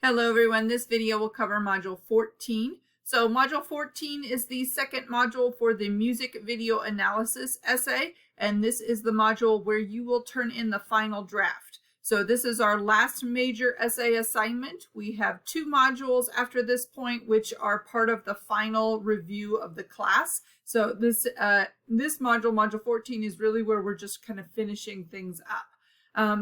Hello everyone, this video will cover Module 14. So Module 14 is the second module for the music video analysis essay, and this is the module where you will turn in the final draft. So this is our last major essay assignment. We have two modules after this point, which are part of the final review of the class. So this module, Module 14, is really where we're just kind of finishing things up.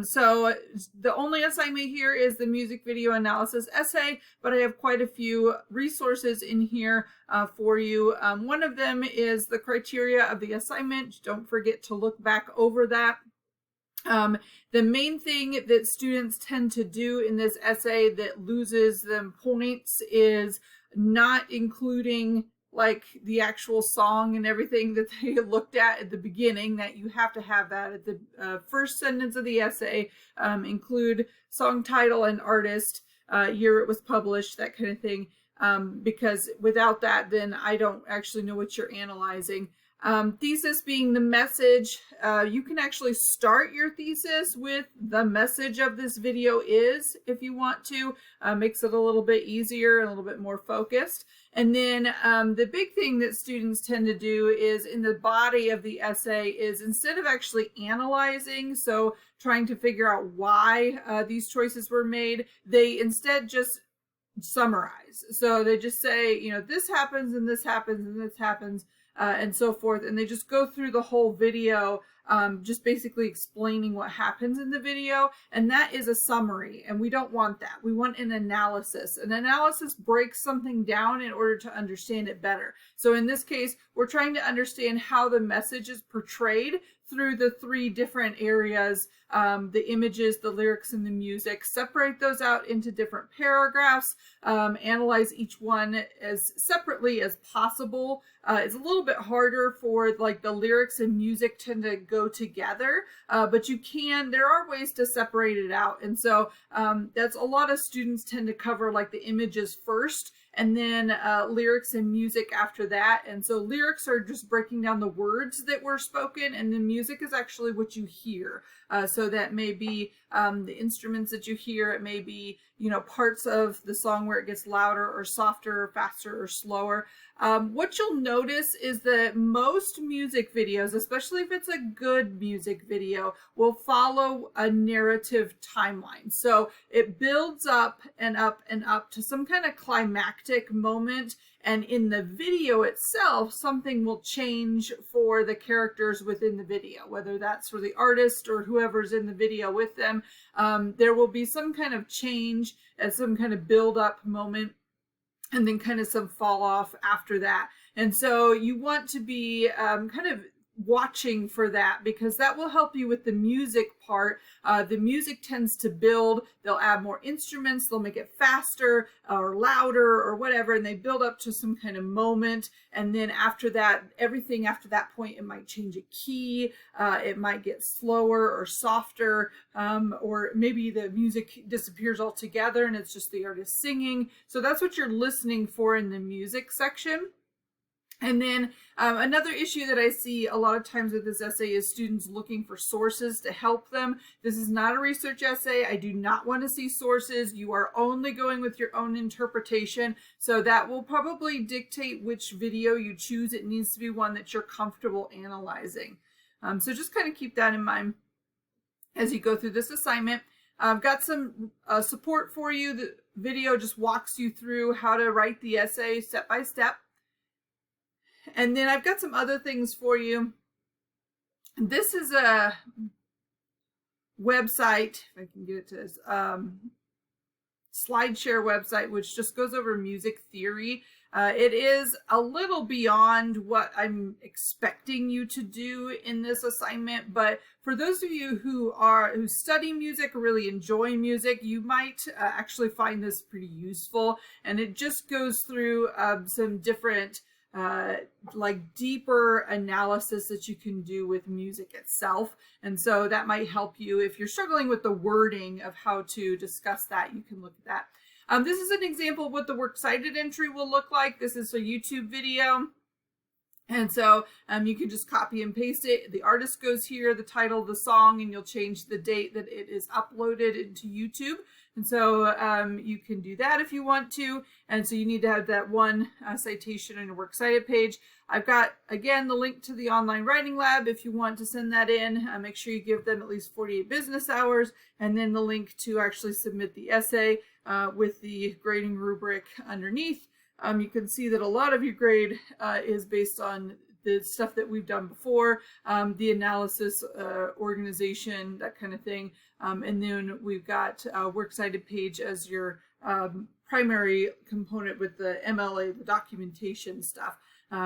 So the only assignment here is the music video analysis essay, but I have quite a few resources in here for you. One of them is the criteria of the assignment. Don't forget to look back over that. The main thing that students tend to do in this essay that loses them points is not including like the actual song and everything that they looked at the beginning. That you have to have that at the first sentence of the essay, include song title and artist, year it was published, that kind of thing, because without that, then I don't actually know what you're analyzing. Thesis being the message. You can actually start your thesis with the message of this video is, if you want to. Makes it a little bit easier, a little bit more focused. And then the big thing that students tend to do is in the body of the essay is, instead of actually analyzing, so trying to figure out why these choices were made, they instead just summarize. So they just say, you know, this happens and this happens and this happens, and so forth. And they just go through the whole video, just basically explaining what happens in the video. And that is a summary. And we don't want that. We want an analysis. An analysis breaks something down in order to understand it better. So in this case, we're trying to understand how the message is portrayed through the three different areas, the images, the lyrics, and the music. Separate those out into different paragraphs, analyze each one as separately as possible. It's a little bit harder for like the lyrics and music tend to go together, but you can, there are ways to separate it out. And so that's a lot of students tend to cover like the images first, and then lyrics and music after that. And so lyrics are just breaking down the words that were spoken, and the music is actually what you hear. So that may be the instruments that you hear. It may be, you know, parts of the song where it gets louder or softer or faster or slower. What you'll notice is that most music videos, especially if it's a good music video, will follow a narrative timeline. So it builds up and up and up to some kind of climactic moment. And in the video itself, something will change for the characters within the video, whether that's for the artist or whoever's in the video with them. There will be some kind of change at some kind of build-up moment, and then kind of some fall off after that. And so you want to be kind of watching for that, because that will help you with the music part. The music tends to build. They'll add more instruments, they'll make it faster or louder or whatever, and they build up to some kind of moment. And then after that, everything after that point, it might change a key, it might get slower or softer, or maybe the music disappears altogether and it's just the artist singing. So that's what you're listening for in the music section. And then another issue that I see a lot of times with this essay is students looking for sources to help them. This is not a research essay. I do not want to see sources. You are only going with your own interpretation. So that will probably dictate which video you choose. It needs to be one that you're comfortable analyzing. So just kind of keep that in mind as you go through this assignment. I've got some support for you. The video just walks you through how to write the essay step by step. And then I've got some other things for you. This is a website, if I can get it to this, SlideShare website, which just goes over music theory. It is a little beyond what I'm expecting you to do in this assignment, but for those of you who study music or really enjoy music, you might actually find this pretty useful. And it just goes through some different like deeper analysis that you can do with music itself. And so that might help you if you're struggling with the wording of how to discuss that. You can look at that. This is an example of what the works cited entry will look like. This is a YouTube video. And so you can just copy and paste it. The artist goes here, the title of the song, and you'll change the date that it is uploaded into YouTube. And so you can do that if you want to. And so you need to have that one citation on your Works Cited page. I've got, again, the link to the online writing lab if you want to send that in. Make sure you give them at least 48 business hours, and then the link to actually submit the essay with the grading rubric underneath. You can see that a lot of your grade is based on the stuff that we've done before, the analysis, organization, that kind of thing. And then we've got a Works Cited page as your primary component with the MLA, the documentation stuff.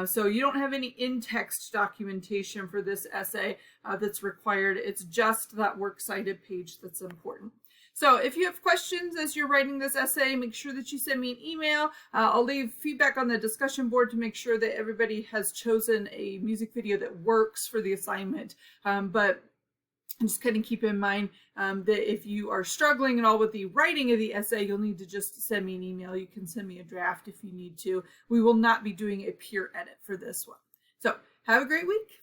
So you don't have any in-text documentation for this essay that's required. It's just that Works Cited page that's important. So if you have questions as you're writing this essay, make sure that you send me an email. I'll leave feedback on the discussion board to make sure that everybody has chosen a music video that works for the assignment. But just kind of keep in mind that if you are struggling at all with the writing of the essay, you'll need to just send me an email. You can send me a draft if you need to. We will not be doing a peer edit for this one. So have a great week.